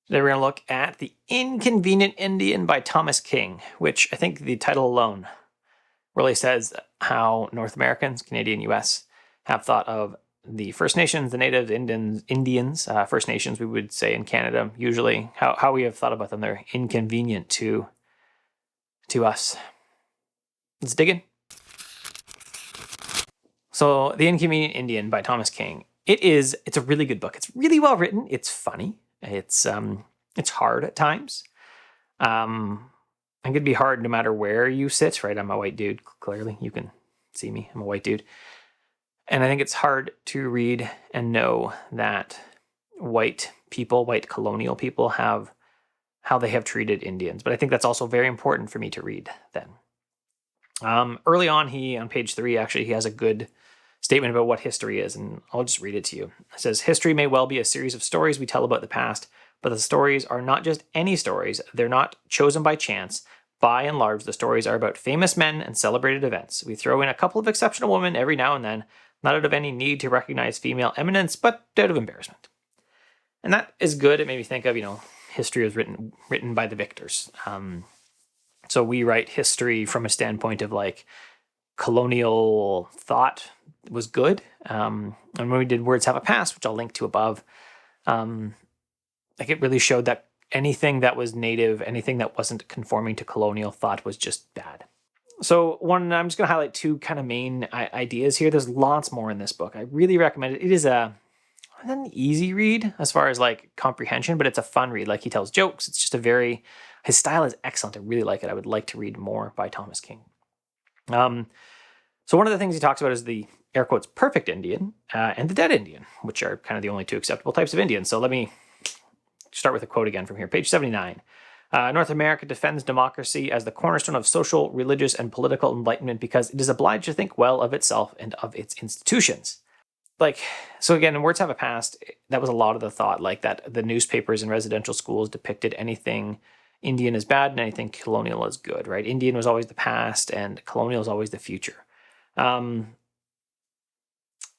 Today we're going to look at The Inconvenient Indian by Thomas King, which I think the title alone really says how North Americans, Canadian, US, have thought of the First Nations, the Natives, Indians, First Nations we would say in Canada usually, how we have thought about them. They're inconvenient to us. Let's dig in. So The Inconvenient Indian by Thomas King. It's a really good book. It's really well written. It's funny. It's hard at times. It could be hard no matter where you sit, right? I'm a white dude, clearly. You can see me. I'm a white dude. And I think it's hard to read and know that white people, white colonial people, have how they have treated Indians. But I think that's also very important for me to read then. Early on, on page 3, actually, he has a good statement about what history is, and I'll just read it to you. It says, "History may well be a series of stories we tell about the past, but the stories are not just any stories. They're not chosen by chance. By and large, the stories are about famous men and celebrated events. We throw in a couple of exceptional women every now and then, not out of any need to recognize female eminence, but out of embarrassment." And that is good. It made me think of, history was written by the victors. So we write history from a standpoint of colonial thought was good. And when we did Words Have a Past, which I'll link to above, it really showed that anything that was native, anything that wasn't conforming to colonial thought was just bad. So I'm just going to highlight 2 kind of main ideas here. There's lots more in this book. I really recommend it. It is an easy read as far as comprehension, but it's a fun read. He tells jokes. It's just his style is excellent. I really like it. I would like to read more by Thomas King. So one of the things he talks about is the air quotes perfect Indian and the dead Indian, which are kind of the only 2 acceptable types of Indians. So let me start with a quote again from here, page 79. "North America defends democracy as the cornerstone of social, religious, and political enlightenment because it is obliged to think well of itself and of its institutions." So again, in Words Have a Past, that was a lot of the thought, that the newspapers and residential schools depicted anything Indian as bad and anything colonial as good, right? Indian was always the past and colonial is always the future.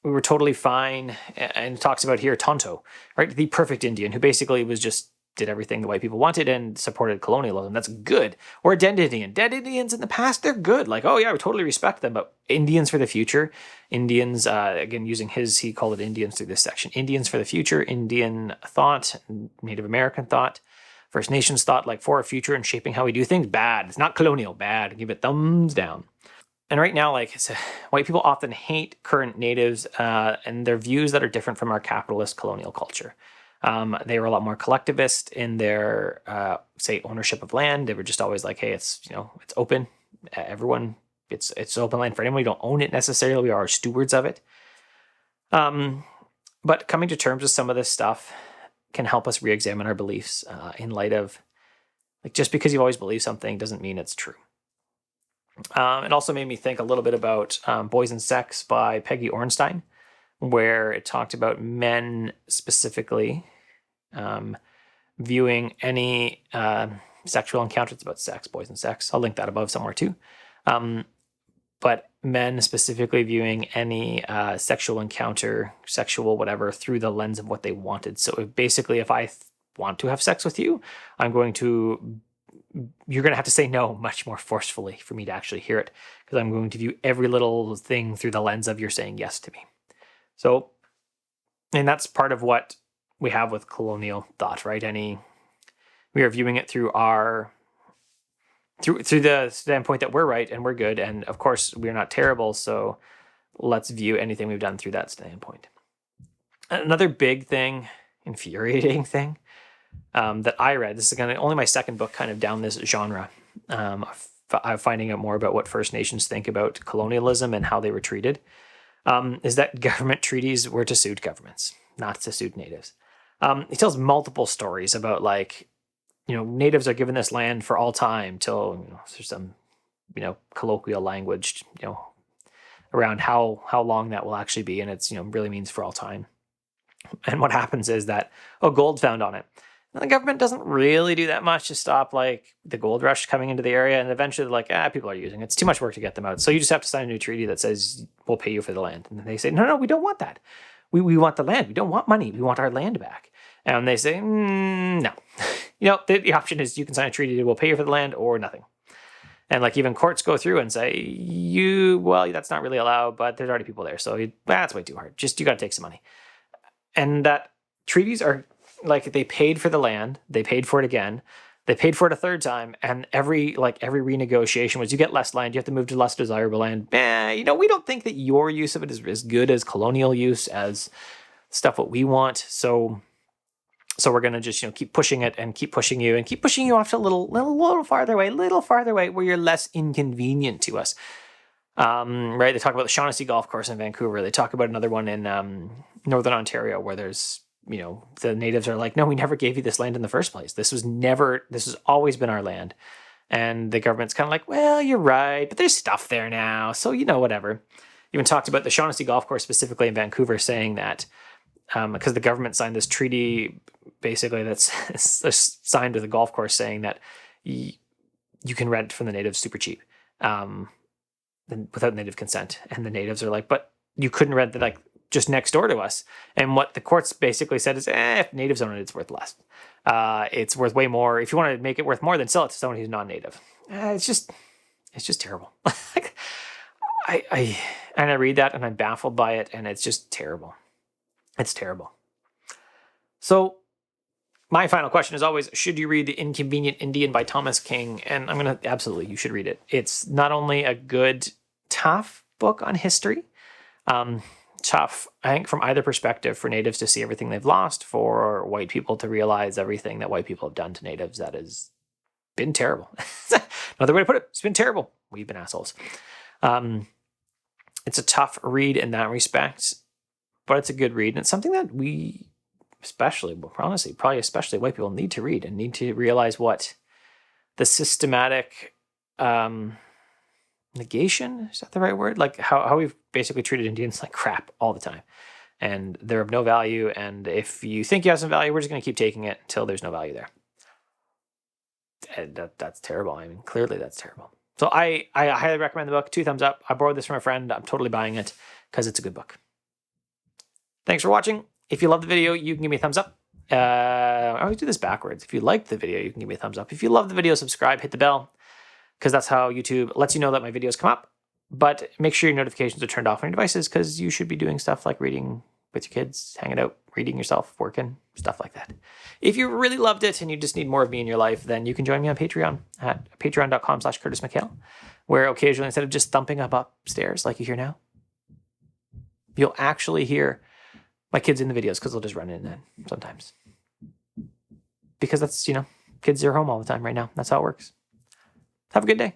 We were totally fine, and it talks about here Tonto, right? The perfect Indian who basically did everything the white people wanted and supported colonialism. That's good. Or a dead Indian. Dead Indians in the past, they're good. Oh yeah, we totally respect them, but Indians for the future, Indians, again, using he called it Indians through this section. Indians for the future, Indian thought, Native American thought, First Nations thought, for a future and shaping how we do things, bad. It's not colonial, bad. Give it thumbs down. And right now, white people often hate current natives and their views that are different from our capitalist colonial culture. They were a lot more collectivist in their, ownership of land. They were just always hey, it's open. Everyone, it's open land for anyone. We don't own it necessarily. We are stewards of it. But coming to terms with some of this stuff can help us re-examine our beliefs in light of, just because you always believe something doesn't mean it's true. It also made me think a little bit about Boys and Sex by Peggy Ornstein, where it talked about men specifically viewing any sexual encounter. It's about sex, boys and sex. I'll link that above somewhere too. But men specifically viewing any sexual encounter, sexual whatever, through the lens of what they wanted. So if I want to have sex with you, you're going to have to say no much more forcefully for me to actually hear it, because I'm going to view every little thing through the lens of you're saying yes to me. So, and that's part of what we have with colonial thought, right? We are viewing it through through the standpoint that we're right and we're good. And of course, we're not terrible. So let's view anything we've done through that standpoint. Another big thing, infuriating thing, that I read, this is only my second book kind of down this genre, of finding out more about what First Nations think about colonialism and how they were treated, is that government treaties were to suit governments, not to suit natives. He tells multiple stories about natives are given this land for all time till there's some colloquial language around how long that will actually be, and it's really means for all time. And what happens is that gold found on it. And the government doesn't really do that much to stop the gold rush coming into the area, and eventually people are using it. It's too much work to get them out. So you just have to sign a new treaty that says we'll pay you for the land. And they say, no, we don't want that. We want the land. We don't want money. We want our land back. And they say, no. the option is you can sign a treaty that will pay you for the land or nothing. And like even courts go through and say, that's not really allowed, but there's already people there. So that's way too hard. Just, you got to take some money. And that treaties are like, they paid for the land. They paid for it again. They paid for it a third time. And every renegotiation was, you get less land. You have to move to less desirable land. We don't think that your use of it is as good as colonial use, as stuff what we want. So we're going to just, keep pushing it and keep pushing you off to a little farther away where you're less inconvenient to us. Right. They talk about the Shaughnessy Golf Course in Vancouver. They talk about another one in Northern Ontario where there's, the natives are like, no, we never gave you this land in the first place. This has always been our land. And the government's kind of like, well, you're right, but there's stuff there now. So, whatever. Even talked about the Shaughnessy Golf Course specifically in Vancouver, saying that because the government signed this treaty, basically that's signed with a golf course, saying that you can rent from the natives super cheap, without native consent. And the natives are like, but you couldn't rent just next door to us. And what the courts basically said is, if natives own it, it's worth less. It's worth way more. If you want to make it worth more, then sell it to someone who's non-native. It's just terrible. I read that and I'm baffled by it, and it's just terrible. It's terrible. So my final question is always, should you read The Inconvenient Indian by Thomas King? And absolutely, you should read it. It's not only a good, tough book on history, tough, I think, from either perspective, for natives to see everything they've lost, for white people to realize everything that white people have done to natives that has been terrible. Another way to put it, it's been terrible. We've been assholes. It's a tough read in that respect, but it's a good read. And it's something that we, especially white people, need to read and need to realize what the systematic negation, is that the right word? Like how we've basically treated Indians like crap all the time. And they're of no value. And if you think you have some value, we're just going to keep taking it until there's no value there. And that's terrible. I mean, clearly that's terrible. So I highly recommend the book. 2 thumbs up. I borrowed this from a friend. I'm totally buying it because it's a good book. Thanks for watching. If you love the video, you can give me a thumbs up. I always do this backwards. If you like the video, you can give me a thumbs up. If you love the video, subscribe, hit the bell, because that's how YouTube lets you know that my videos come up. But make sure your notifications are turned off on your devices, because you should be doing stuff like reading with your kids, hanging out, reading yourself, working, stuff like that. If you really loved it and you just need more of me in your life, then you can join me on Patreon at patreon.com/Curtis McHale, where occasionally, instead of just thumping upstairs like you hear now, you'll actually hear my kids in the videos, because they'll just run in then sometimes. Because that's, kids are home all the time right now. That's how it works. Have a good day.